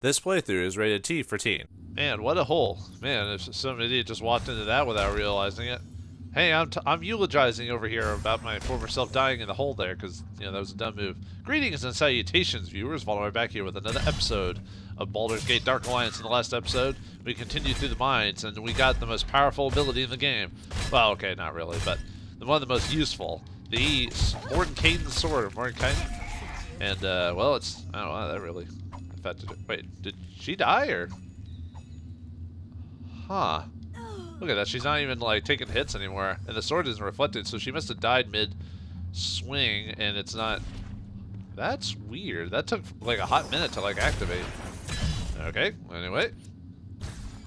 This playthrough is rated T for teen. Man, what a hole. Man, if some idiot just walked into that without realizing it. Hey, I'm eulogizing over here about my former self dying in the hole there, because, that was a dumb move. Greetings and salutations, viewers. Vauldemare back here with another episode of Baldur's Gate Dark Alliance. In the last episode, we continued through the mines, and we got the most powerful ability in the game. Well, okay, not really, but one of the most useful. The Mordenkainen's Sword of Mordenkainen. And, well, it's... I don't know, that really affected it. Wait, did she die, or...? Huh. Look at that, she's not even, like, taking hits anymore. And the sword isn't reflected, so she must have died mid-swing, and it's not... That's weird. That took, like, a hot minute to, like, activate. Okay, anyway.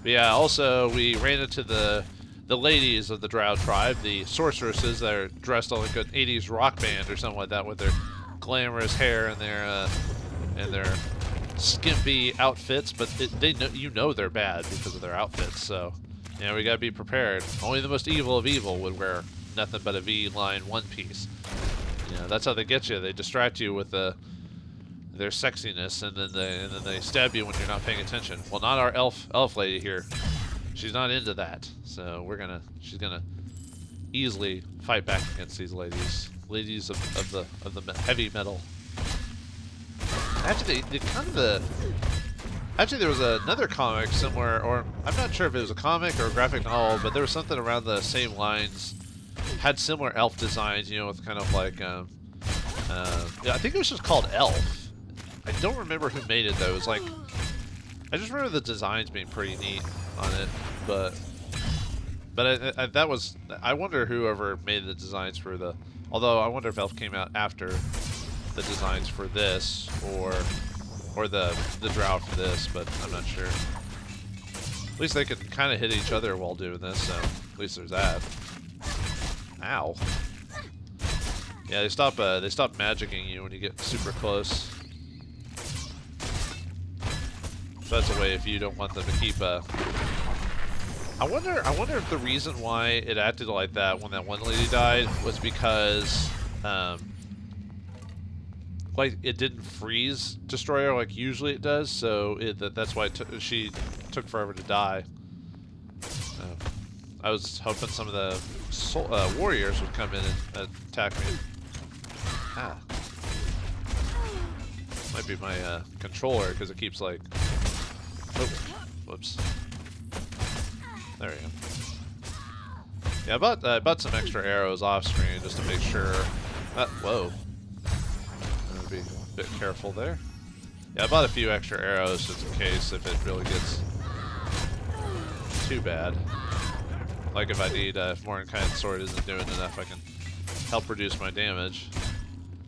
But yeah, also, we ran into the ladies of the drow tribe, the sorceresses that are dressed like an 80s rock band or something like that with their glamorous hair and their skimpy outfits, but they know they're bad because of their outfits, so we gotta be prepared. Only the most evil of evil would wear nothing but a V-line one piece. That's how they get you. They distract you with their sexiness, and then they stab you when you're not paying attention. Well, not our elf lady here. She's not into that, so she's gonna easily fight back against these ladies of the heavy metal. Actually, actually, there was another comic somewhere, or I'm not sure if it was a comic or a graphic novel, but there was something around the same lines. Had similar elf designs, with kind of like, yeah, I think it was just called Elf. I don't remember who made it though. It was like, I just remember the designs being pretty neat on it, but that was, I wonder whoever made the designs for the. Although I wonder if Elf came out after the designs for this, or the drow for this, but I'm not sure. At least they can kind of hit each other while doing this, so at least there's that. Ow. Yeah, they stop magicking you when you get super close. So that's a way if you don't want them to keep I wonder if the reason why it acted like that when that one lady died was because like it didn't freeze Destroyer like usually it does, so that's why she took forever to die. I was hoping some of the warriors would come in and attack me. Ah. Might be my controller, because it keeps like... Oh, whoops. There we go. Yeah, I bought some extra arrows off screen just to make sure... whoa. I'm gonna be a bit careful there. Yeah, I bought a few extra arrows just in case if it really gets too bad. Like if I need, if Mordenkainen's Sword isn't doing enough, I can help reduce my damage.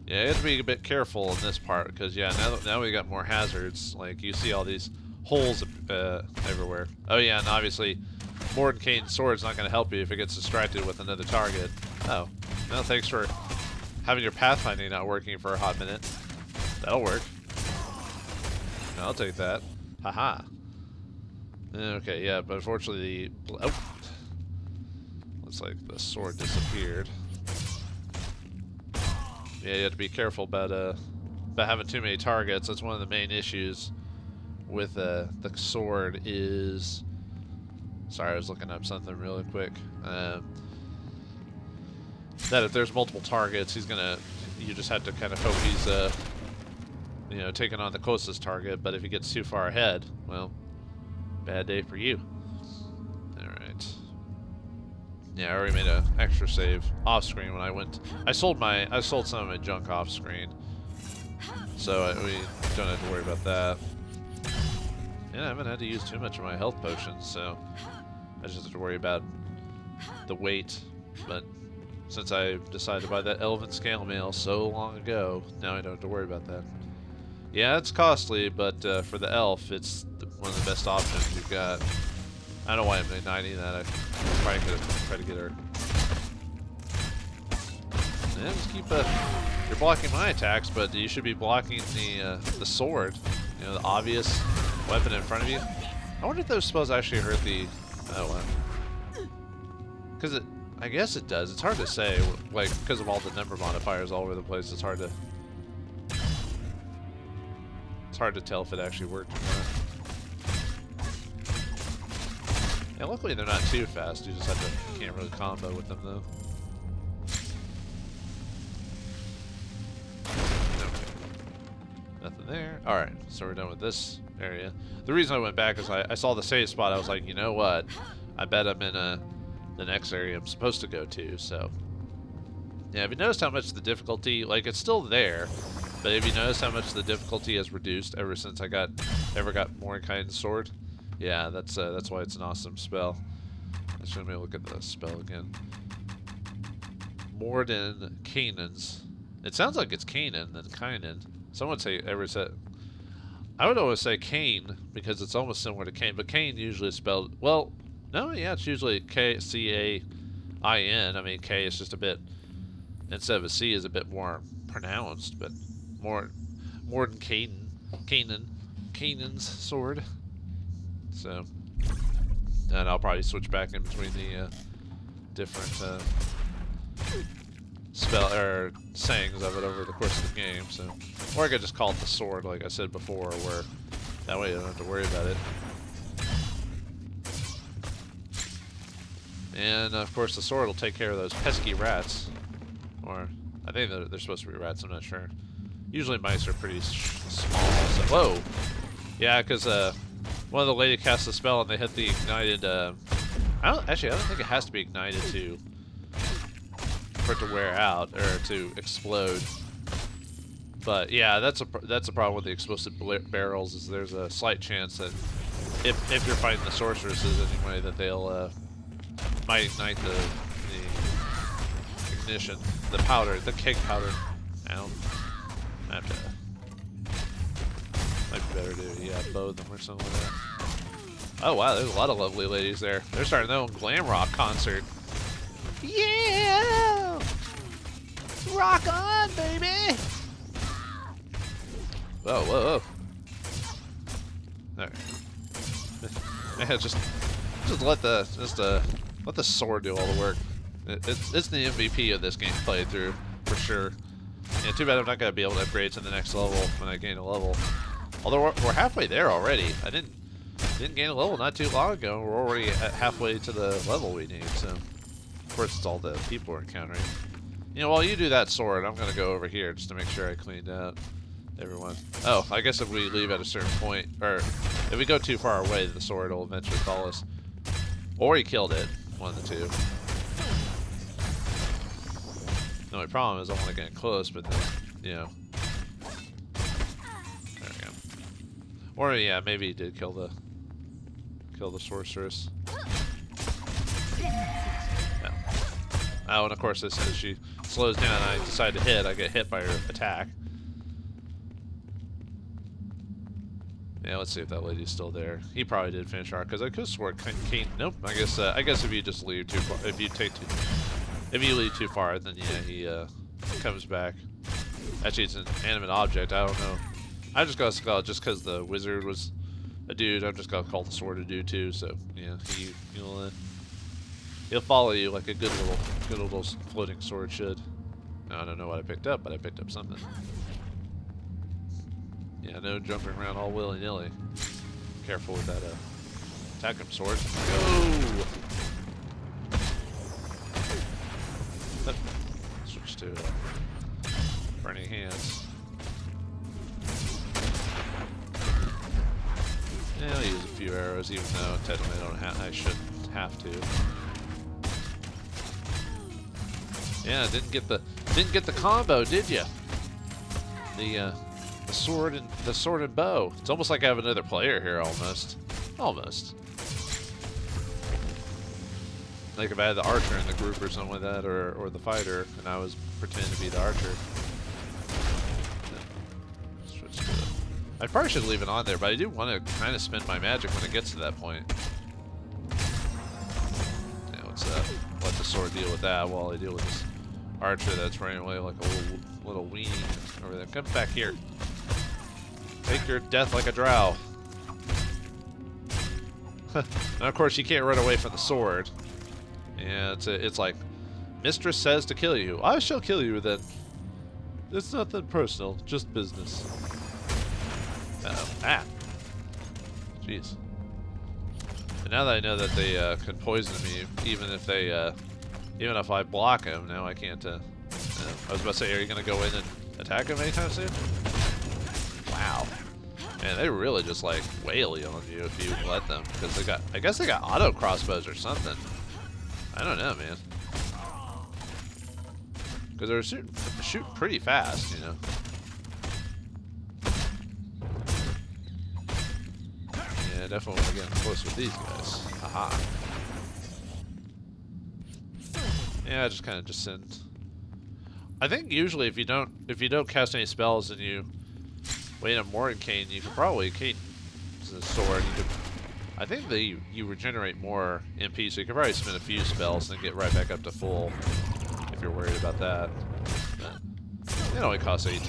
Yeah, you have to be a bit careful in this part, because yeah, now we got more hazards. Like you see all these holes everywhere. Oh yeah, and obviously Mordenkainen's Sword's not going to help you if it gets distracted with another target. Oh, no, thanks for having your pathfinding not working for a hot minute. That'll work. I'll take that. Haha. Okay, yeah, but unfortunately looks like the sword disappeared. Yeah, you have to be careful about having too many targets. That's one of the main issues with the sword is... Sorry, I was looking up something really quick. That if there's multiple targets, you just have to kind of hope he's, taking on the closest target. But if he gets too far ahead, well, bad day for you. Alright. Yeah, I already made an extra save off screen when I went. I sold some of my junk off screen, so we don't have to worry about that. Yeah, I haven't had to use too much of my health potions, so I just have to worry about the weight. But since I decided to buy that Elven Scale Mail so long ago, now I don't have to worry about that. Yeah, it's costly, but for the elf, it's one of the best options you've got. I don't know why I'm igniting that. I probably could have tried to get her. Yeah, just keep you're blocking my attacks, but you should be blocking the sword. The obvious weapon in front of you. I wonder if those spells actually hurt the... Oh, wow. Because I guess it does. It's hard to say, like, because of all the number modifiers all over the place. It's hard to tell if it actually worked or not. Yeah, luckily they're not too fast. You just have to, can't really combo with them though. Okay. Nothing there. Alright, so we're done with this area. The reason I went back is I saw the save spot. I was like, you know what? I bet I'm in the next area I'm supposed to go to, so. Yeah, have you noticed how much the difficulty, like it's still there, but have you noticed how much the difficulty has reduced ever since I ever got Mordekaiser's sword? Yeah, that's why it's an awesome spell. Let's let me look at the spell again. Morden Canaan's. It sounds like it's Canaan than Kynan. Someone I would always say Cain because it's almost similar to Cain, but Cain usually is spelled, well, no, yeah, it's usually K-C-A-I-N. I mean, K is just a bit, instead of a C, is a bit more pronounced, but more than Canaan's sword. So, and I'll probably switch back in between the different spell or sayings of it over the course of the game. So, or I could just call it the sword, like I said before, where that way I don't have to worry about it. And of course, the sword will take care of those pesky rats, or I think they're supposed to be rats. I'm not sure. Usually mice are pretty small. So, whoa, yeah, because one of the lady cast a spell and they hit the ignited. I don't think it has to be ignited for it to wear out or to explode. But yeah, that's a problem with the explosive barrels. Is there's a slight chance that if you're fighting the sorceresses anyway, that they'll might ignite the ignition, the powder, the keg powder. Ow. I have to. Might be better to bow them or something like that. Oh wow, there's a lot of lovely ladies there. They're starting their own glam rock concert. Yeah! Rock on, baby! Whoa, whoa, whoa. Alright. Yeah, just let the sword do all the work. It's the MVP of this game playthrough, for sure. Yeah, too bad I'm not gonna be able to upgrade to the next level when I gain a level. Although we're halfway there already. I didn't gain a level not too long ago. We're already at halfway to the level we need. So, of course, it's all the people we're encountering. You know, while you do that sword, I'm gonna go over here just to make sure I cleaned out everyone. Oh, I guess if we leave at a certain point, or if we go too far away, the sword will eventually call us. Or he killed it. One of the two. The only problem is I want to get close, but then, you know. There we go. Or yeah, maybe he did kill the sorceress. Yeah. Oh, and of course, as soon as she slows down and I decide to hit, I get hit by her attack. Yeah, let's see if that lady's still there. He probably did finish her because I could have sworn Kane. Nope. I guess if you just leave too far, if you leave too far, then yeah, he comes back. Actually, it's an animate object. I don't know. I just got to call it just because the wizard was a dude. I'm just gonna call the sword a dude too. So yeah, he'll follow you like a good little floating sword should. Now, I don't know what I picked up, but I picked up something. Yeah, no jumping around all willy-nilly. Careful with that attack him sword. Go! Switch to burning hands. Yeah, I'll use a few arrows, even though technically I shouldn't have to. Yeah, didn't get the combo, did ya? The sword and bow. It's almost like I have another player here, almost. Almost. Like if I had the archer in the group or something like that, or the fighter, and I was pretending to be the archer. Switch to the... I probably should leave it on there, but I do want to kind of spend my magic when it gets to that point. Yeah, let's let the sword deal with that while I deal with this archer that's running away like a little weenie over there. Come back here. Take your death like a drow. And of course, you can't run away from the sword. Yeah, it's like, mistress says to kill you. I shall kill you then. It's nothing personal, just business. Uh-oh. Ah. Jeez. And now that I know that they can poison me, even if I block them, now I can't. I was about to say, are you gonna go in and attack them anytime soon? Wow, man, they really just like wail you on you if you let them, because they got, I guess they got auto crossbows or something. I don't know, man. Because they're shooting pretty fast, you know. Yeah, definitely want to get close with these guys. Haha. Yeah, I just kind of just send. I think usually if you don't cast any spells and you wait on Mordenkainen, you can probably Kaiten the sword. I think that you regenerate more MP, so you can probably spend a few spells and get right back up to full if you're worried about that. But it only costs 18.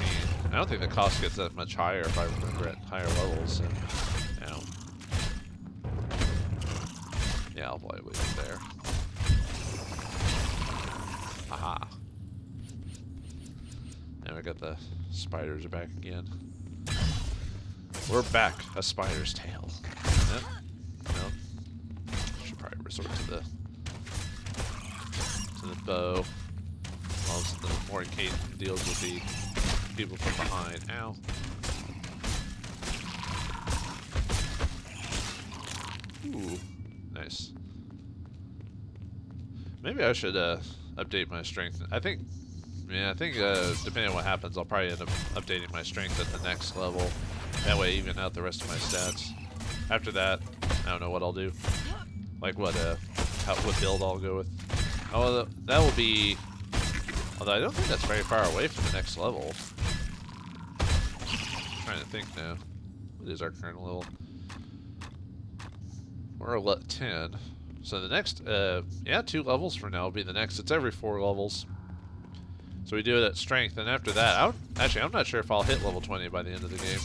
I don't think the cost gets that much higher if I remember at higher levels. So, you know. Yeah, I'll probably leave it there. Aha. And we got the spiders are back again. We're back. A spider's tail. Yep. Nope. Should probably resort to the bow. While the Mordenkainen deals with the people from behind. Ow. Ooh. Nice. Maybe I should update my strength. I think depending on what happens, I'll probably end up updating my strength at the next level. That way, even out the rest of my stats. After that, I don't know what I'll do. Like what build I'll go with. Oh, that will be. Although I don't think that's very far away from the next level. I'm trying to think now. What is our current level? We're at 10. So the next, yeah, 2 levels from now will be the next. It's every 4 levels. So we do it at strength, and after that, I'm not sure if I'll hit level 20 by the end of the game.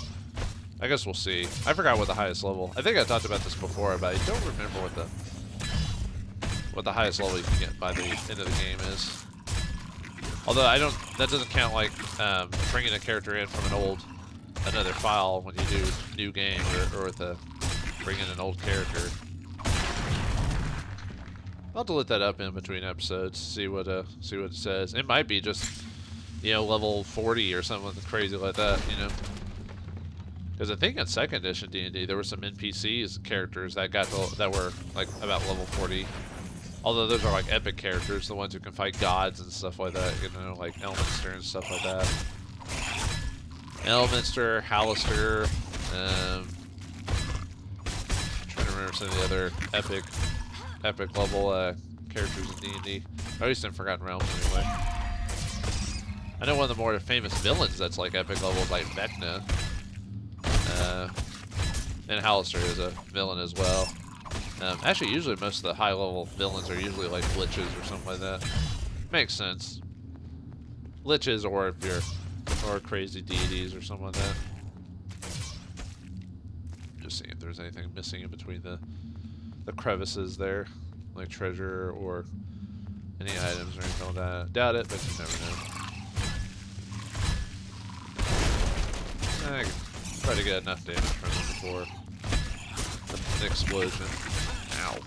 I guess we'll see. I forgot what the highest level. I think I talked about this before, but I don't remember what the highest level you can get by the end of the game is. Although that doesn't count like bringing a character in from another file when you do new game or with bring in an old character. I'll have to let that up in between episodes, see what it says. It might be just, you know, level 40 or something crazy like that, you know. Because I think in 2nd edition D&D there were some NPCs characters that were like about level 40. Although those are like epic characters, the ones who can fight gods and stuff like that, you know, like Elminster and stuff like that. Elminster, Hallister, trying to remember some of the other epic level characters in D&D. At least in Forgotten Realms anyway. I know one of the more famous villains that's like epic level is like Vecna. And Hallister is a villain as well. Actually, usually most of the high-level villains are usually like liches or something like that. Makes sense. Liches, or crazy deities or something like that. Just seeing if there's anything missing in between the crevices there, like treasure or any items or anything like that. Doubt it, but you never know. I can try to get enough damage from them before an explosion. Ow.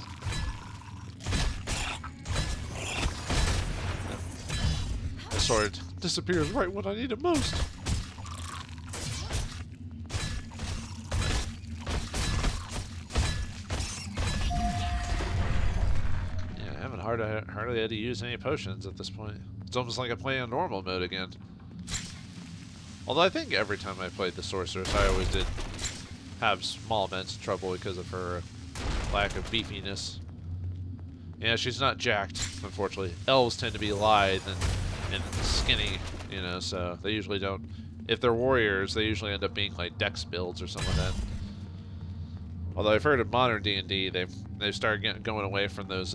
The sword disappears right when I need it most. Yeah, I haven't hardly had to use any potions at this point. It's almost like I'm playing normal mode again. Although I think every time I played the sorceress, I always did have small amounts of trouble because of her lack of beefiness. Yeah, she's not jacked, unfortunately. Elves tend to be lithe and skinny, you know, so they usually don't. If they're warriors, they usually end up being like dex builds or something like that. Although I've heard of modern D&D, they've started going away from those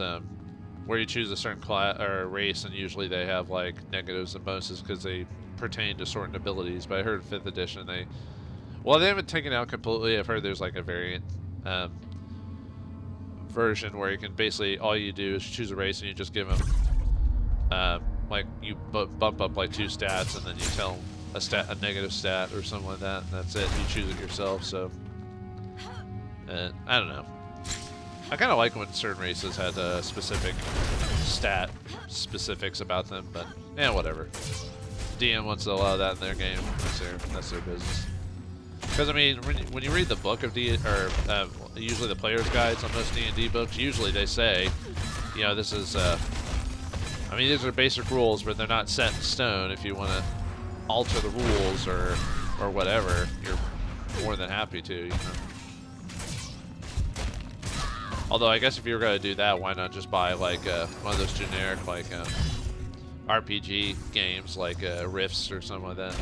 where you choose a certain class or race, and usually they have like negatives and bonuses because they pertain to certain abilities. But I heard 5th edition they haven't taken it out completely. I've heard there's like a variant version where you can basically, all you do is choose a race and you just give them like you bump up like 2 stats, and then you tell them a negative stat or something like that, and that's it. You choose it yourself. So I don't know. I kind of like when certain races had specific stat specifics about them, but yeah, whatever. DM wants to allow that in their game. That's their business. Because I mean, when you read the book of usually the player's guides on most D&D books, usually they say, you know, this is, I mean, these are basic rules, but they're not set in stone. If you want to alter the rules or whatever, you're more than happy to, you know. Although I guess if you were going to do that, why not just buy like one of those generic like RPG games like Rifts or something like that.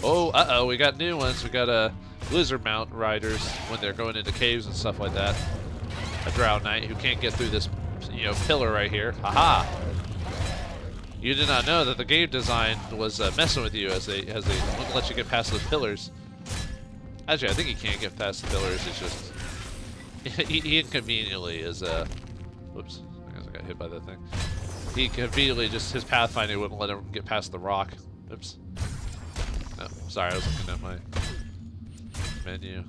Oh, we got new ones. We got lizard mount riders when they're going into caves and stuff like that. A drow knight who can't get through this, you know, pillar right here. Haha! You did not know that the game design was messing with you as they wouldn't let you get past those pillars. Actually, I think he can't get past the pillars. It's just he inconveniently is whoops! I guess I got hit by that thing. He conveniently just his pathfinder wouldn't let him get past the rock. Oops. Oh, sorry, I was looking at my menu.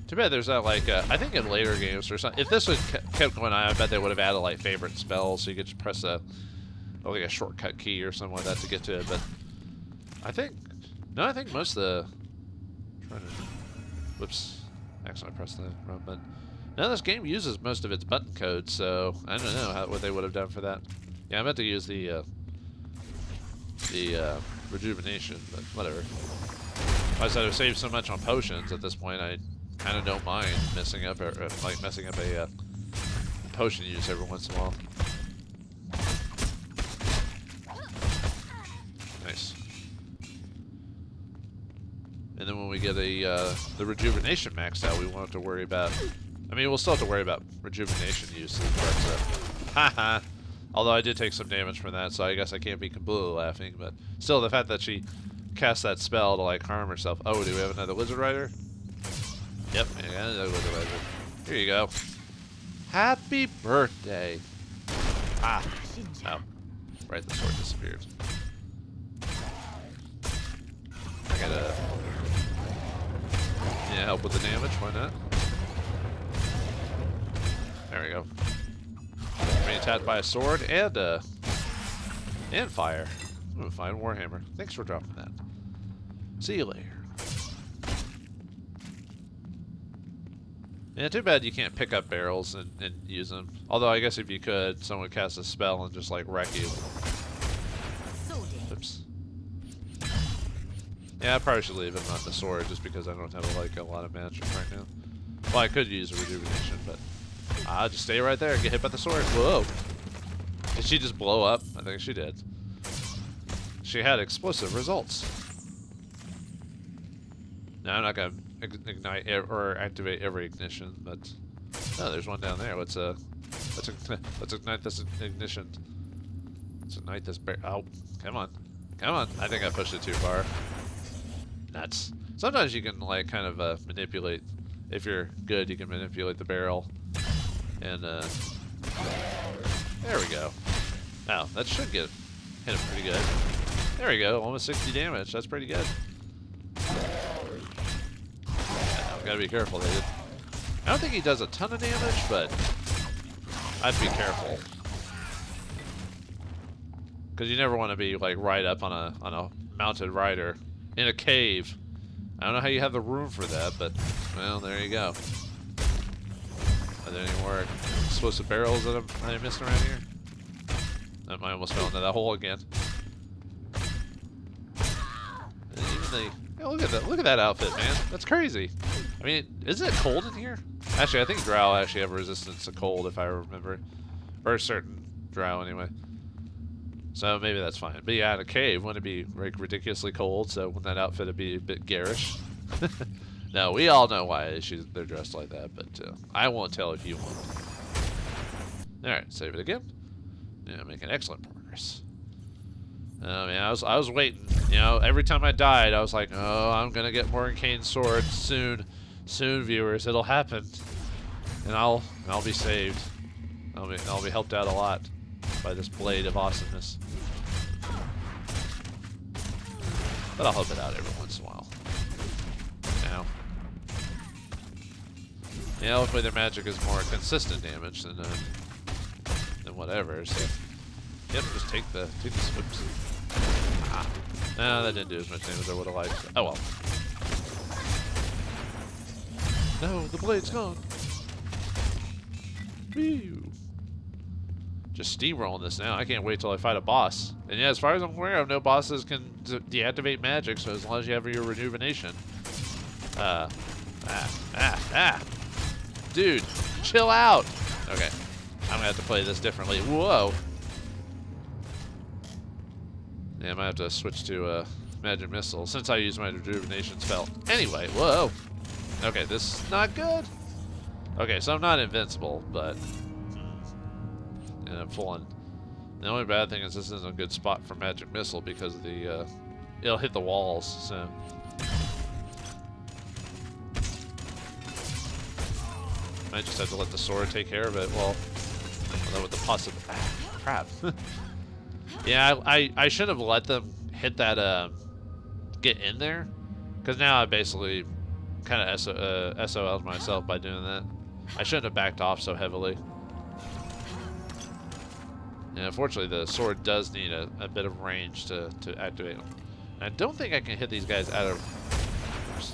Too bad there's not like I think in later games or something. If this would kept going on, I bet they would have added like favorite spells, so you could just press like a shortcut key or something like that to get to it. But I think most of the whoops, actually I pressed the wrong button. Now this game uses most of its button code, so I don't know what they would have done for that. Yeah, I meant to use the rejuvenation, but whatever. I said I've saved so much on potions at this point, I kind of don't mind messing up a potion use every once in a while. Nice. And then when we get the rejuvenation maxed out, we won't have to worry about. I mean, we'll still have to worry about rejuvenation uses, but haha. Although I did take some damage from that, so I guess I can't be completely laughing. But still, the fact that she cast that spell to like harm herself. Oh, do we have another lizard rider? Yep, yeah, another lizard rider. Here you go. Happy birthday. Ah. Oh. Right, the sword disappeared. I gotta help with the damage. Why not? There we go. Being attacked by a sword and fire. Ooh, fine warhammer. Thanks for dropping that. See you later. Yeah, too bad you can't pick up barrels and use them. Although I guess if you could, someone would cast a spell and just like wreck you. Oops. Yeah, I probably should leave him on the sword just because I don't have like a lot of magic right now. Well, I could use a rejuvenation, but just stay right there and get hit by the sword. Whoa! Did she just blow up? I think she did. She had explosive results. Now I'm not gonna ignite or activate every ignition, but oh, there's one down there. Let's ignite this ignition. Let's ignite this bear. Oh, come on, come on! I think I pushed it too far. Nuts. Sometimes you can like kind of manipulate. If you're good, you can manipulate the barrel. And there we go. Wow, that should hit him pretty good. There we go, almost 60 damage. That's pretty good. Yeah, gotta be careful. I don't think he does a ton of damage, but I'd be careful because you never want to be like right up on a mounted rider in a cave. I don't know how you have the room for that, but well, there you go. Are there any more explosive barrels that I'm missing around here? I almost fell into that hole again. And even look at that outfit, man. That's crazy. I mean, isn't it cold in here? Actually, I think drow actually have resistance to cold, if I remember, or a certain drow anyway. So maybe that's fine. But yeah, in a cave, wouldn't it be like ridiculously cold? So wouldn't that outfit be a bit garish? No, we all know why they're dressed like that, but I won't tell if you want. Alright, save it again. Yeah, making excellent progress. Man, I was waiting. You know, every time I died, I was like, oh, I'm gonna get Mordenkainen's sword soon. Soon, viewers, it'll happen. And I'll be saved. I'll be helped out a lot by this blade of awesomeness. But I'll help it out every once in a while. Now. Yeah, hopefully their magic is more consistent damage than whatever. So, yep, just take the oops. Ah. No, that didn't do as much damage as I would have liked. Oh well. No, the blade's gone. Whew. Just steamrolling this now. I can't wait till I fight a boss. And yeah, as far as I'm aware, no bosses can deactivate magic, so as long as you have your rejuvenation. Dude, chill out. Okay, I'm gonna have to play this differently. Whoa. Yeah, I might have to switch to Magic Missile since I use my rejuvenation spell. Anyway, whoa. Okay, this is not good. Okay, so I'm not invincible, but I'm full on. The only bad thing is this isn't a good spot for Magic Missile because of the it'll hit the walls. So I just have to let the sword take care of it. Well, with the possible crap. Yeah, I should have let them hit that get in there, because now I basically kind of SOL'd myself by doing that. I shouldn't have backed off so heavily. And unfortunately, the sword does need a bit of range to activate them. And I don't think I can hit these guys out of. Oops.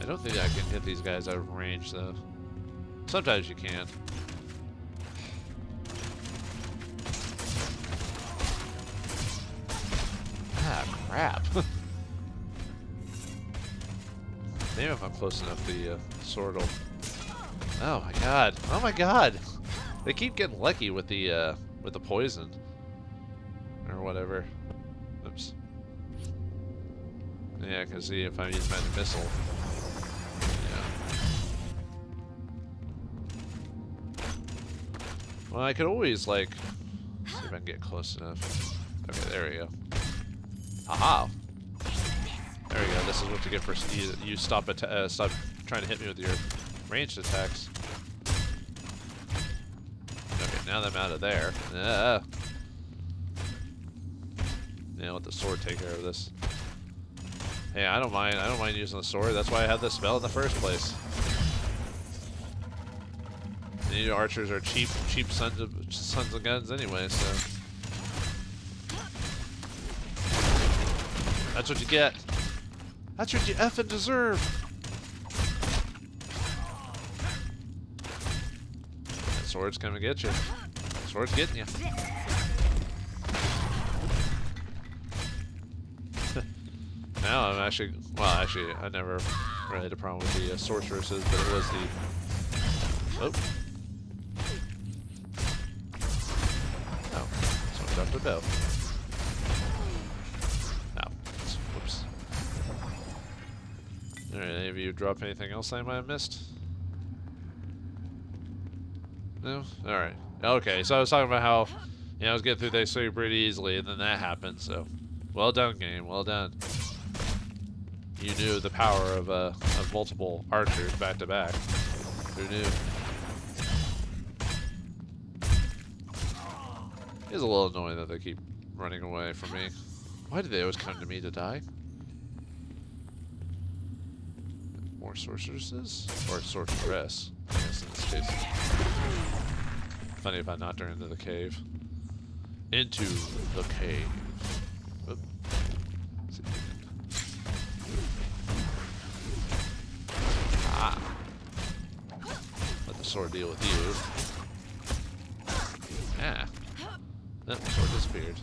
I don't think I can hit these guys out of range though. Sometimes you can. Ah, crap. Maybe if I'm close enough, the sword will. Oh my god! Oh my god! They keep getting lucky with the poison or whatever. Oops. Yeah, because see if I use Magic Missile. Yeah. Well, I could always like see if I can get close enough. Okay, there we go. Aha! There we go. This is what you get for you stop trying to hit me with your ranged attacks. Okay, now that I'm out of there. Yeah, let the sword take care of this. Hey, I don't mind. I don't mind using the sword. That's why I have this spell in the first place. And you archers are cheap sons of guns anyway. So that's what you get. That's what you effing deserve. That sword's gonna get you. That sword's getting you. Now I'm actually, well, actually, I never really had a problem with the sorceresses, but it was the. Oh. Oh, someone dropped a bow. Whoops. Alright, any of you drop anything else I might have missed? No? Alright. Okay, so I was talking about how, I was getting through that story pretty easily, and then that happened, so. Well done, game. Well done. You knew the power of multiple archers back to back. Who knew? It is a little annoying that they keep running away from me. Why do they always come to me to die? More sorceresses? Or sorceress, I guess in this case. Funny if I knocked her into the cave. Into the cave. Oop. See if we can. Ah. Let the sword deal with you. Ah. Oh, the sword disappeared.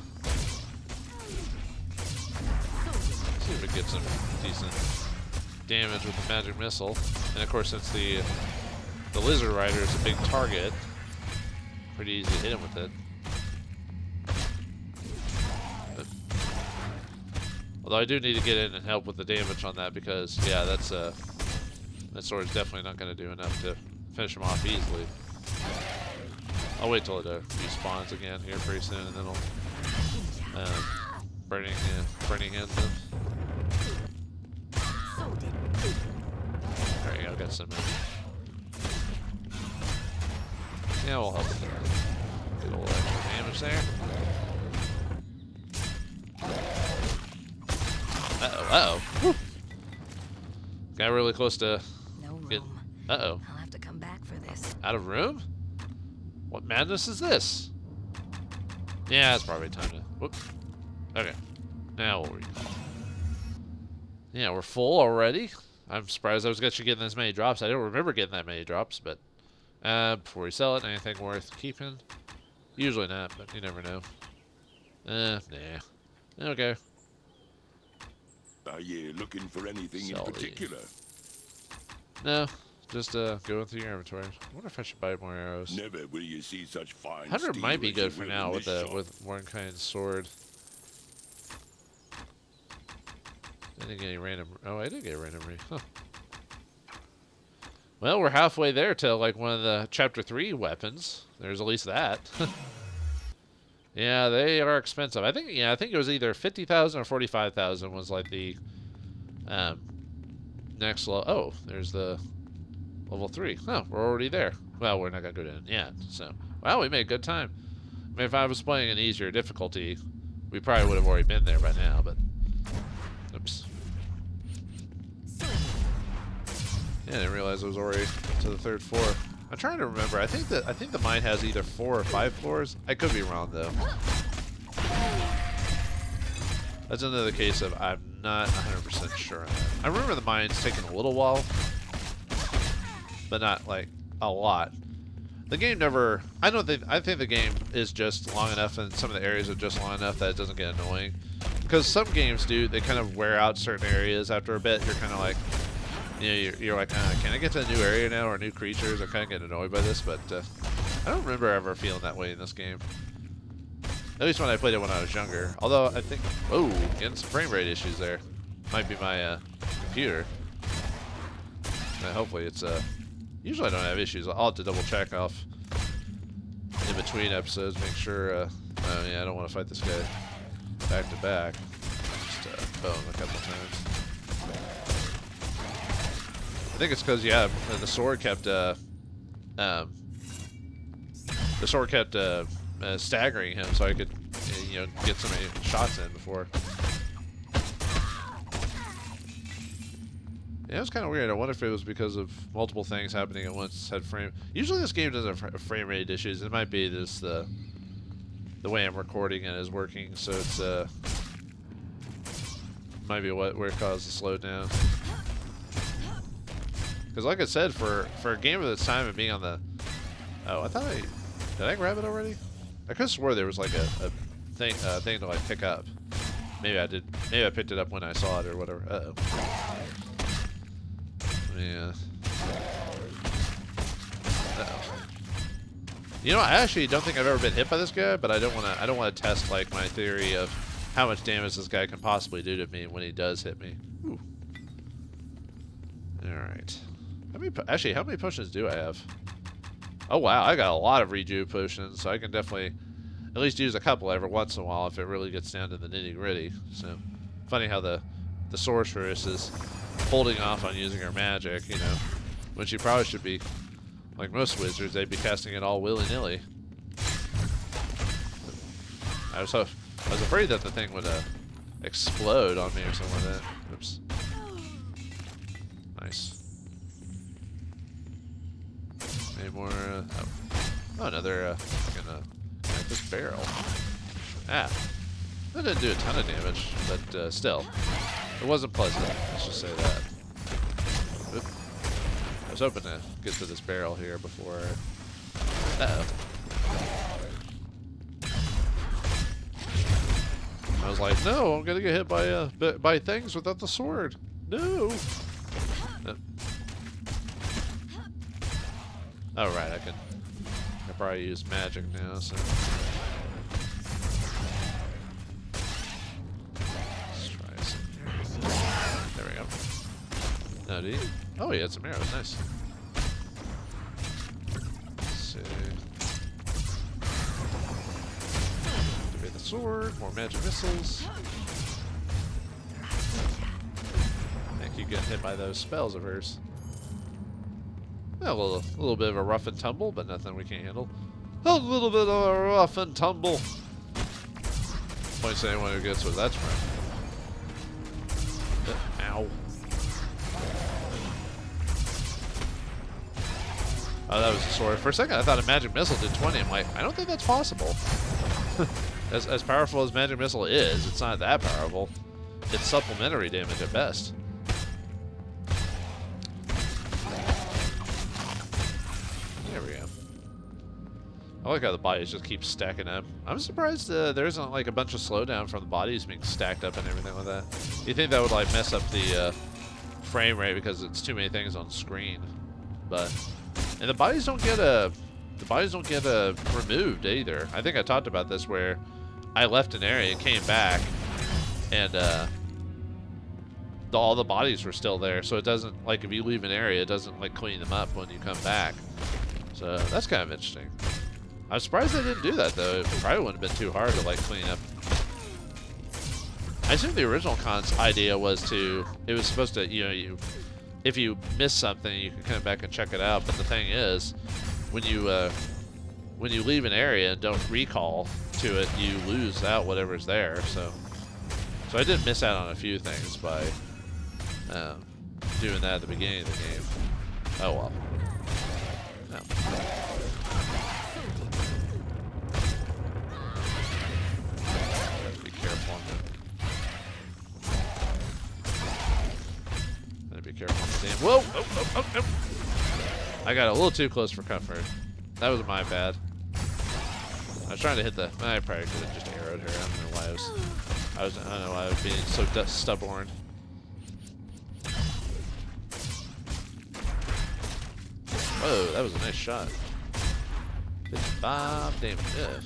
See if it gets some decent damage with the magic missile. And of course, since the lizard rider is a big target, pretty easy to hit him with it. But, although I do need to get in and help with the damage on that because, yeah, that sword's definitely not going to do enough to finish him off easily. I'll wait till it respawns again here pretty soon, and then I'll burning hands him. There you go, got some. Yeah, we'll help with that. Good old extra damage there. Uh-oh. Got really close to No get. room. Uh-oh. I'll have to come back. for this. Out of room? What madness is this? Yeah, it's probably time to... Whoop. Okay. Now we'll recall. Yeah, we're full already. I'm surprised I was actually getting this many drops. I don't remember getting that many drops, but... before we sell it, anything worth keeping? Usually not, but you never know. Nah. Okay. Are you looking for anything Sell in particular? No. Just going through your inventory. I wonder if I should buy more arrows. Never will you see such fine 100 steel might be as good you for will now in with this shop. with one kind of sword. I didn't get any random. Oh, I did get a random re. Huh. Well, we're halfway there to like one of the chapter 3 weapons. There's at least that. Yeah, they are expensive. I think it was either 50,000 or 45,000 was like the next level. Oh, there's the level 3. Oh, we're already there. Well, we're not gonna go down yet. So, well, we made good time. I mean, if I was playing an easier difficulty, we probably would have already been there by now. But, oops. Yeah, I didn't realize I was already to the 3rd floor. I'm trying to remember. I think the mine has either 4 or 5 floors. I could be wrong though. That's another case of I'm not 100% sure on that. I remember the mine's taking a little while, but not like a lot. The game never. I think the game is just long enough, and some of the areas are just long enough that it doesn't get annoying. Because some games do. They kind of wear out certain areas after a bit. You're kind of like. You know, you're like, can I get to a new area now or new creatures? I kind of get annoyed by this, but I don't remember ever feeling that way in this game. At least when I played it when I was younger. Although I think, oh, getting some frame rate issues there. Might be my computer. Hopefully it's usually I don't have issues. I'll have to double check off in between episodes, make sure. Oh yeah, I don't want to fight this guy back to back. Just bow him a couple times. I think it's because the sword kept staggering him, so I could get so many shots in before. Yeah, it was kind of weird. I wonder if it was because of multiple things happening at once. Usually this game doesn't have frame rate issues. It might be this the way I'm recording it is working, so it's might be where it caused the slowdown. Because like I said, for a game of this time and being on the... Oh, I thought did I grab it already? I could have swore there was like a thing to like pick up. Maybe I did. Maybe I picked it up when I saw it or whatever. Uh-oh. Yeah. Uh-oh. You know, I actually don't think I've ever been hit by this guy, but I don't want to test like my theory of how much damage this guy can possibly do to me when he does hit me. Ooh. All right. How many potions do I have? Oh wow, I got a lot of rejuve potions, so I can definitely at least use a couple every once in a while if it really gets down to the nitty-gritty. So, funny how the sorceress is holding off on using her magic, when she probably should be, like most wizards, they'd be casting it all willy-nilly. I was afraid that the thing would explode on me or something like that. Oops. Nice. Any more? Oh, another fucking this barrel. Ah, that didn't do a ton of damage, but still, it wasn't pleasant. Let's just say that. Oop. I was hoping to get to this barrel here before. Uh-oh. I was like, no, I'm gonna get hit by things without the sword. No. Oh right, I can probably use magic now, so let's try some. There we go. No, did he? Oh, he had some arrows. Nice. Let's see. Activate the sword. More magic missiles. I keep getting hit by those spells of hers. A little bit of a rough and tumble, but nothing we can't handle. A little bit of a rough and tumble. Points to anyone who gets what that's from. Ow. Oh, that was a sword. For a second, I thought a magic missile did 20. I'm like, I don't think that's possible. As powerful as magic missile is, it's not that powerful. It's supplementary damage at best. There we go. I like how the bodies just keep stacking up. I'm surprised there isn't like a bunch of slowdown from the bodies being stacked up and everything like that. You think that would like mess up the frame rate because it's too many things on screen, but and the bodies don't get removed either. I think I talked about this where I left an area, came back, and all the bodies were still there. So it doesn't like if you leave an area, it doesn't like clean them up when you come back. So that's kind of interesting. I'm surprised they didn't do that though. It probably wouldn't have been too hard to like clean up. I assume the original con's idea was it was supposed to, if you miss something, you can come back and check it out. But the thing is, when you leave an area and don't recall to it, you lose out whatever's there. So I did miss out on a few things by doing that at the beginning of the game. Oh well. No. Be careful on that. Be careful on the damn. Whoa! Oh. I got a little too close for comfort. That was my bad. I was trying to hit the. I probably could have just arrowed her. I don't know why I don't know why I was being so stubborn. Whoa, that was a nice shot. 55 damage. Yeah.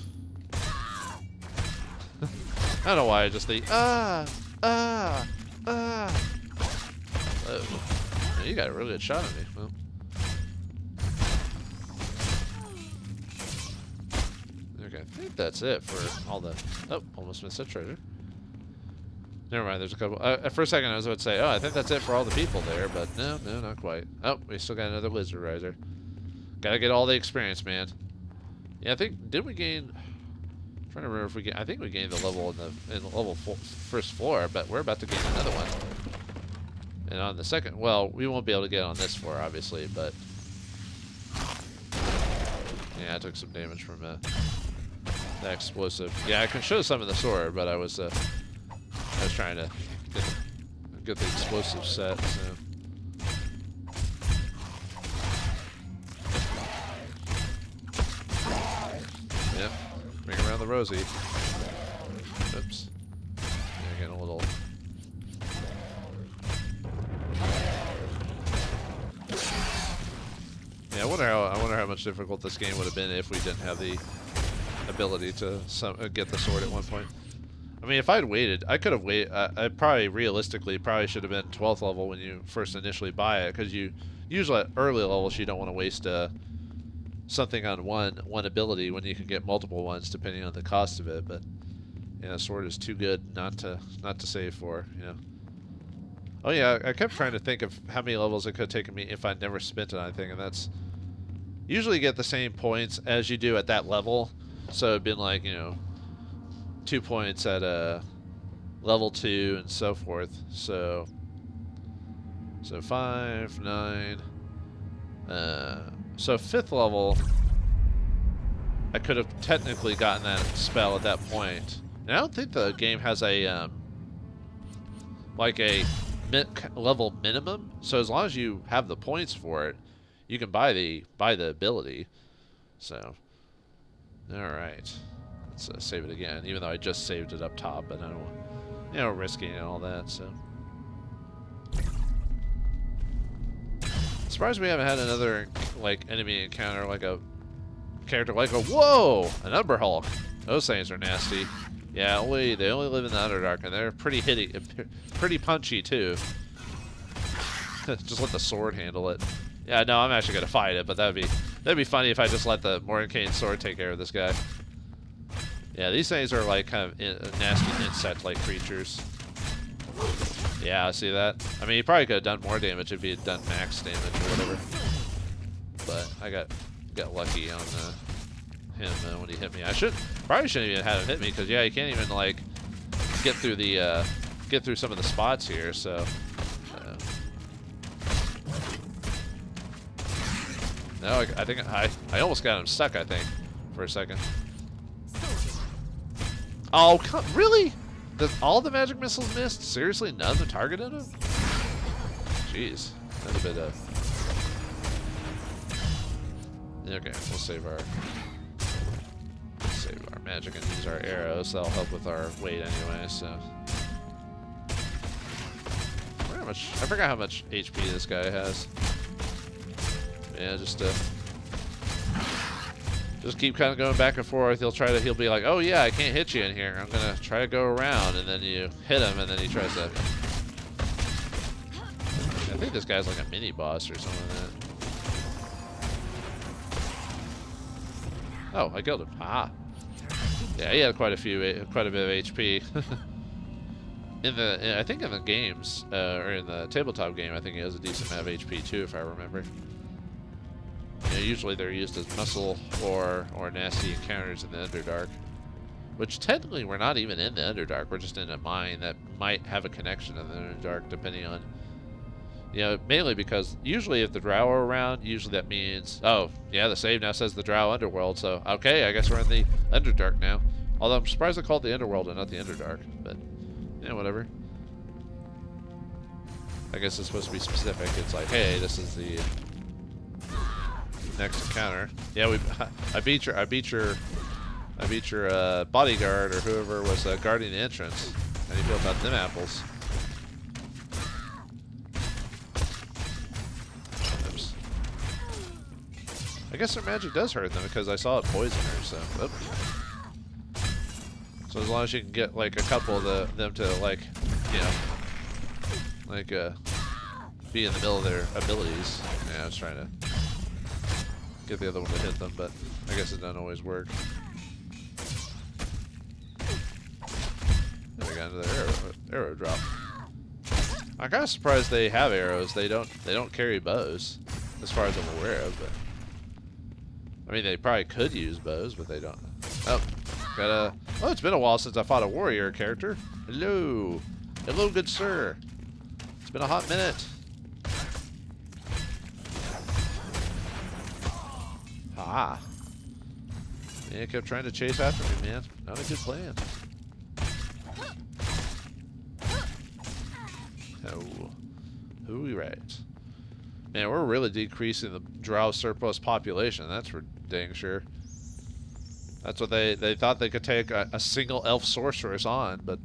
I don't know why I just think Oh, yeah, you got a really good shot at me. Well. Okay, I think that's it for all the. Oh, almost missed that treasure. Never mind, there's a couple. For a second, I was about to say, oh, I think that's it for all the people there, but no, not quite. Oh, we still got another lizard riser. Gotta get all the experience, man. Yeah, I think did we gain? I'm trying to remember if we I think we gained the level in the level first floor, but we're about to gain another one. And on the second, well, we won't be able to get on this floor, obviously, but yeah, I took some damage from that explosive. Yeah, I can show some of the sword, but I was trying to get the explosive set. So. Yep, bring around the Rosie. Oops. Yeah, getting a little. Yeah, I wonder how much difficult this game would have been if we didn't have the ability to get the sword at one point. I mean, if I'd waited, I could have waited. I probably realistically should have been 12th level when you first initially buy it, because you usually at early levels you don't want to waste something on one ability when you can get multiple ones depending on the cost of it. But yeah, sword is too good not to save for. Oh yeah, I kept trying to think of how many levels it could have taken me if I'd never spent it on anything, and that's usually you get the same points as you do at that level. So it'd been like 2 points at level 2 and so forth. So 5, 9. So 5th level, I could have technically gotten that spell at that point. And I don't think the game has a like a level minimum. So as long as you have the points for it, you can buy the ability. So, all right. Let's save it again, even though I just saved it up top, but I don't want, risking and all that, so. Surprised we haven't had another, like, enemy encounter, like a character like a, whoa, an Umber Hulk. Those things are nasty. Yeah, they only live in the Underdark, and they're pretty pretty punchy, too. Just let the sword handle it. Yeah, no, I'm actually gonna fight it, but that'd be funny if I just let the Mordenkainen sword take care of this guy. Yeah, these things are like kind of nasty insect-like creatures. Yeah, I see that. I mean, he probably could have done more damage if he had done max damage or whatever. But I got lucky on him when he hit me. Probably shouldn't even have him hit me, because yeah, you can't even like get through some of the spots here. So No, I think I almost got him stuck, I think, for a second. Oh, really? All the magic missiles missed? Seriously? None of them targeted him? Jeez. That's a bit of... Okay, we'll save our magic and use our arrows. That'll help with our weight anyway, so... I forgot how much HP this guy has. Yeah, just keep kind of going back and forth. He'll be like, oh yeah, I can't hit you in here. I'm gonna try to go around, and then you hit him, and then he tries to... I think this guy's like a mini boss or something like that. Oh, I killed him. Ah. Yeah, he had quite a bit of HP. I think in the games, or in the tabletop game, I think he has a decent amount of HP too, if I remember. You know, usually they're used as muscle or nasty encounters in the Underdark. Which technically we're not even in the Underdark, we're just in a mine that might have a connection to the Underdark, depending on... You know, mainly because usually if the drow are around, usually that means... Oh, yeah, the save now says the drow underworld, so... Okay, I guess we're in the Underdark now. Although I'm surprised they called it the Underworld and not the Underdark, but... Yeah, whatever. I guess it's supposed to be specific. It's like, hey, this is the next encounter. Yeah, I beat your bodyguard or whoever was guarding the entrance, and he built out them apples. Oops. I guess their magic does hurt them because I saw it poison her. So. Oops. So as long as you can get like a couple of them to like, you know, like be in the middle of their abilities. Yeah, I was trying to get the other one to hit them, but I guess it doesn't always work. Then we got another arrow drop. I'm kind of surprised they have arrows. They don't carry bows, as far as I'm aware of. But I mean, they probably could use bows, but they don't. Oh. Oh, it's been a while since I fought a warrior character. Hello. Hello, good sir. It's been a hot minute. Ah. Yeah, kept trying to chase after me, man. Not a good plan. Oh. Who we right? Man, we're really decreasing the drow surplus population. That's for dang sure. That's what they thought they could take a single elf sorceress on, but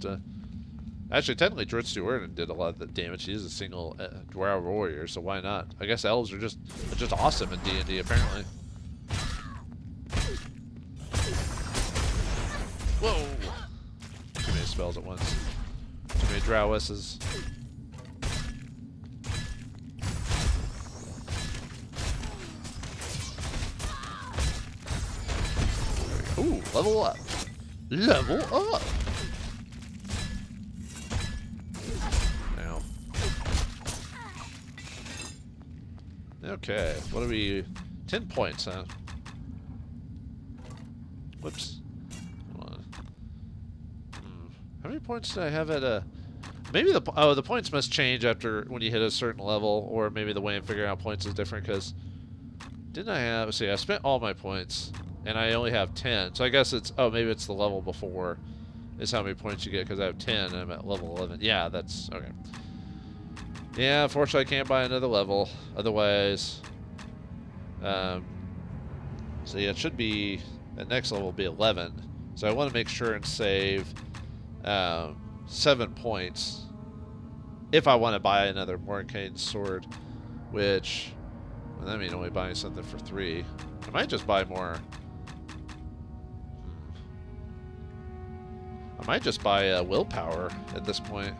actually, technically, Dritz did a lot of the damage. He is a single drow warrior, so why not? I guess elves are just awesome in D&D, apparently. Whoa! Too many spells at once. Too many drowesses. Ooh, level up. Level up. Now. Okay, what are we... 10 points, huh? Whoops. Hold on. How many points did I have at a... Maybe the... Oh, the points must change after when you hit a certain level, or maybe the way I'm figuring out points is different, because... Didn't I have... Let's see, I spent all my points... And I only have 10. So I guess it's... Oh, maybe it's the level before is how many points you get, because I have 10 and I'm at level 11. Yeah, that's... Okay. Yeah, unfortunately I can't buy another level. Otherwise... so yeah, it should be... The next level will be 11. So I want to make sure and save 7 points if I want to buy another Mordenkainen's sword, which... Well, that means only buying something for 3. I might just buy more... I might just buy willpower at this point.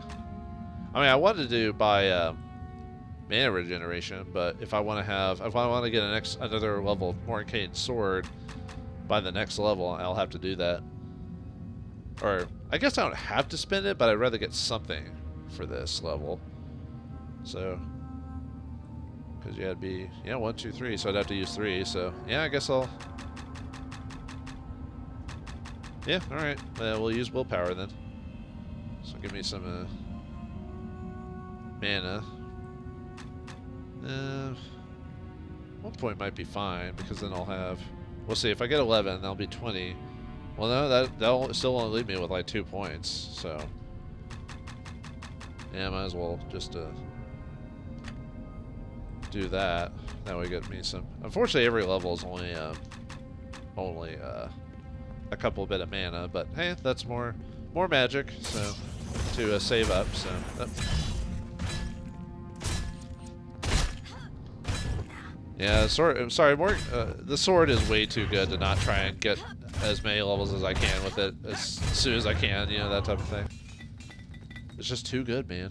I mean, I wanted to buy mana regeneration, but if I want to get another level of Mordenkainen's sword by the next level, I'll have to do that. Or I guess I don't have to spend it, but I'd rather get something for this level. So, because you had to be 1, 2, 3, so I'd have to use 3. So yeah, I guess I'll. Yeah, alright. We'll use willpower then. So give me some mana. 1 point might be fine because then I'll have. We'll see. If I get 11, that'll be 20. Well, no, that'll still only leave me with like 2 points. So yeah, might as well just do that. That way, get me some. Unfortunately, every level is only a couple bit of mana, but hey, that's more magic. So to save up. So. Yeah, the sword. I'm sorry, the sword is way too good to not try and get as many levels as I can with it as soon as I can. You know, that type of thing. It's just too good, man.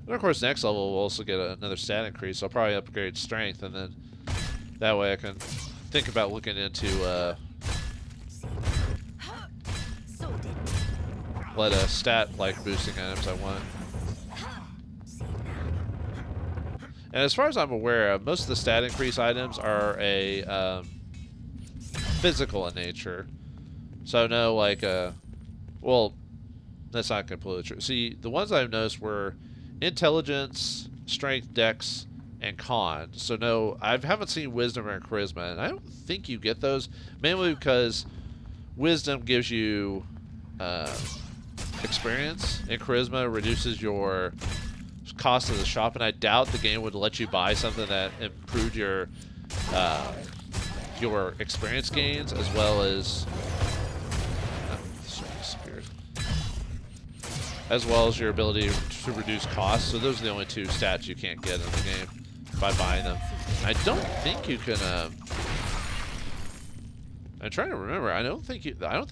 And of course, next level we'll also get another stat increase. So I'll probably upgrade strength, and then that way I can think about looking into what stat like boosting items I want. And as far as I'm aware, most of the stat increase items are physical in nature. So no, like, well, that's not completely true. See, the ones I've noticed were intelligence, strength, dex, and con. So no, I haven't seen wisdom or charisma, and I don't think you get those, mainly because wisdom gives you experience, and charisma reduces your cost of the shop, and I doubt the game would let you buy something that improved your experience gains as well as your ability to reduce costs. So those are the only 2 stats you can't get in the game by buying them. I don't think you can. I'm trying to remember. I don't think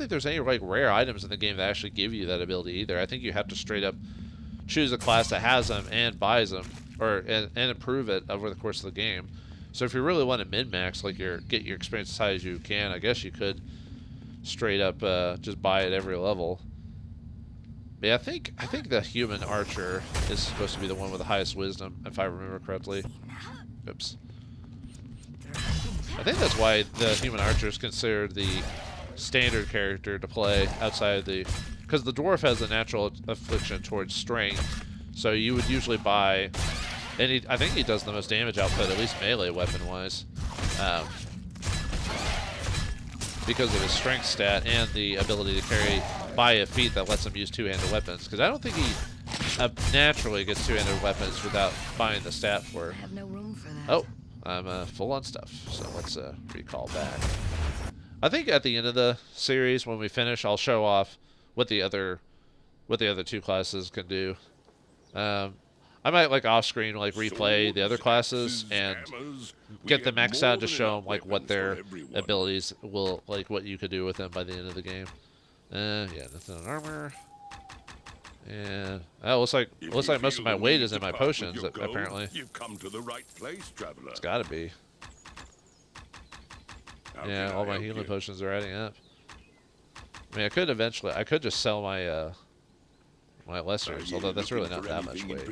there's any like rare items in the game that actually give you that ability either. I think you have to straight up choose a class that has them and buys them, or and improve it over the course of the game. So if you really want to min-max, like get your experience as high as you can, I guess you could straight up just buy it every level. But yeah, I think the human archer is supposed to be the one with the highest wisdom, if I remember correctly. Oops. I think that's why the human archer is considered the standard character to play outside the. Because the dwarf has a natural affliction towards strength, so you would usually buy, and I think he does the most damage output, at least melee weapon-wise, because of his strength stat and the ability to buy a feat that lets him use 2-handed weapons. Because I don't think he naturally gets 2-handed weapons without buying the stat for it. I have no room for that. Oh, I'm full on stuff, so let's recall back. I think at the end of the series, when we finish, I'll show off what the other 2 classes can do. I might like off screen like replay the other classes and get them maxed out to show them like what their abilities will, like what you could do with them by the end of the game. Yeah, nothing on armor. And looks like most of my weight is in my potions apparently. You've come to the right place, traveler. It's got to be. Yeah, all my healing potions are adding up. I mean, I could just sell my my lessers, although that's really not that much weight.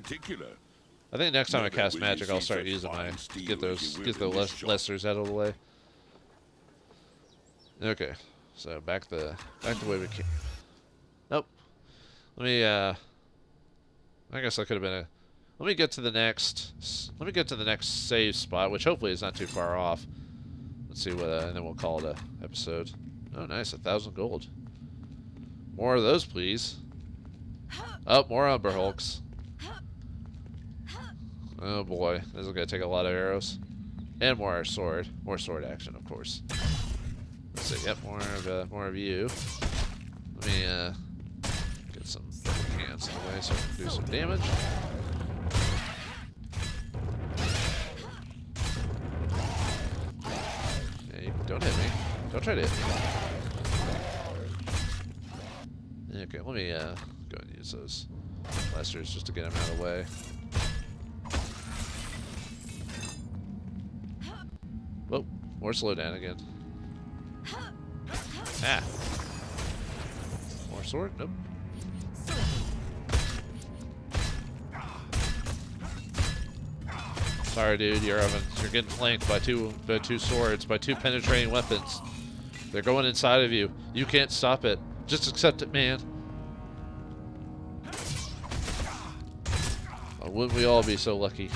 I think next time I cast magic, I'll start using my get the lessers out of the way. Okay, so back the way we came. Nope. Let me. I guess I could have been a. Let me get to the next save spot, which hopefully is not too far off. Let's see what, and then we'll call it a episode. Oh, nice, 1,000 gold. More of those, please. Oh, more Umber Hulks. Oh boy, this is gonna take a lot of arrows, and more sword action, of course. Let's see, yep, more of you. Let me get some hands in the way so I can do some damage. Hey, don't hit me. Don't try to hit me. Okay, let me go and use those lessers just to get them out of the way. Whoa, more slowdown again. Ah. More sword? Nope. Sorry, dude. You're getting flanked by two swords, by 2 penetrating weapons. They're going inside of you. You can't stop it. Just accept it, man. Oh, wouldn't we all be so lucky?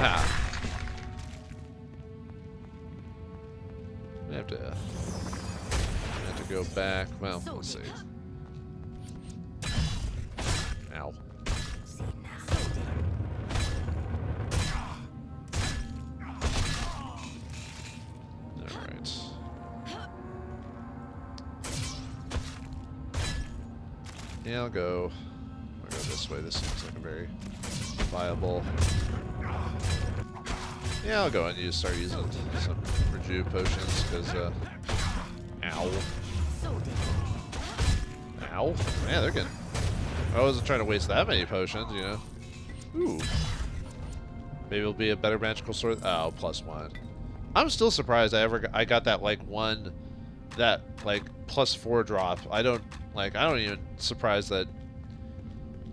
Ah. I have to go back. Well, let's see. Ow. Alright. Yeah, I'll go this way. This seems like a very viable. Yeah, I'll go and start using some rejuve potions because, ow. Ow. Man, they're getting. I wasn't trying to waste that many potions, you know. Ooh. Maybe it'll be a better magical sword. Oh, +1. I'm still surprised I got that like +4 drop. I don't even surprised that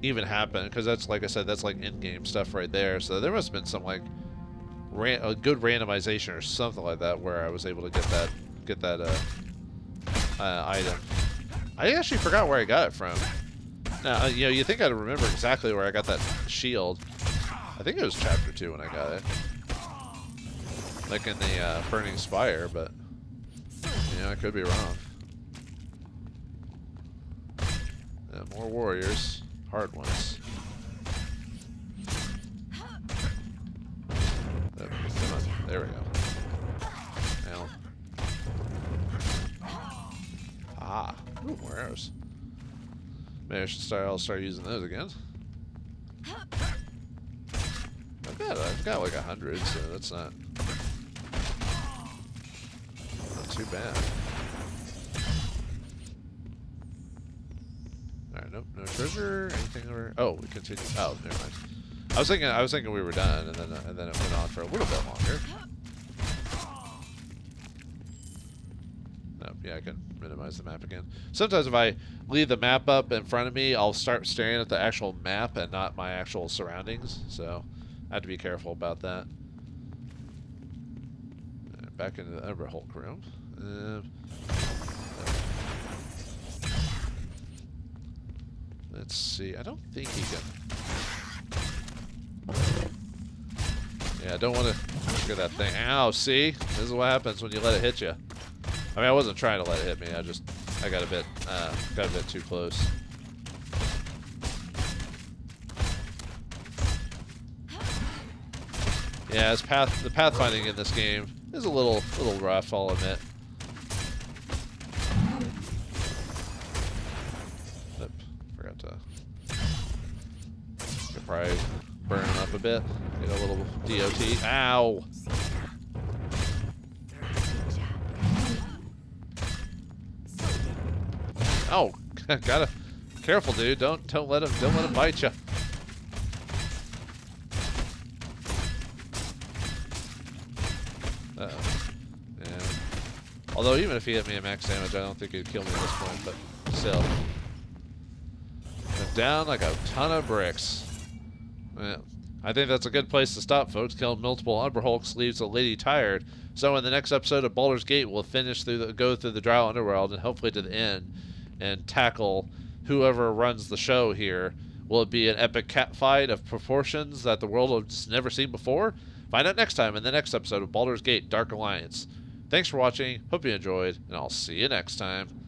even happened because that's, like I said, that's like in-game stuff right there. So there must have been some like a good randomization or something like that where I was able to get that item. I actually forgot where I got it from. Now, you know, you think I'd remember exactly where I got that shield. I think it was Chapter 2 when I got it. Like in the Burning Spire, but, you know, I could be wrong. More warriors. Hard ones. Come on. There we go. Now. Ah. Ooh, more arrows. Maybe I should I'll start using those again. I've got like 100, so that's not too bad. Alright, nope, no treasure, anything over. Oh, we continue. Oh, never mind. I was thinking we were done, and then it went on for a little bit longer. Nope, yeah, I can minimize the map again. Sometimes if I leave the map up in front of me, I'll start staring at the actual map and not my actual surroundings. So I have to be careful about that. Back into the Underhulk room. Let's see. I don't think he can. Yeah, I don't want to trigger that thing. Ow! See, this is what happens when you let it hit you. I mean, I wasn't trying to let it hit me. I got a bit too close. Yeah, the pathfinding in this game is a little rough, I'll admit. Oop, forgot to. Could probably burn him up a bit. Get a little DOT. Ow! Oh, gotta careful, dude. Don't let him bite you. Yeah. Although even if he hit me at max damage, I don't think he'd kill me at this point. But still, went down like a ton of bricks. Yeah. I think that's a good place to stop, folks. Killing multiple Umberhulks leaves a lady tired. So in the next episode of Baldur's Gate, we'll go through the drow underworld and hopefully to the end. And tackle whoever runs the show here. Will it be an epic catfight of proportions that the world has never seen before? Find out next time in the next episode of Baldur's Gate Dark Alliance. Thanks for watching, hope you enjoyed, and I'll see you next time.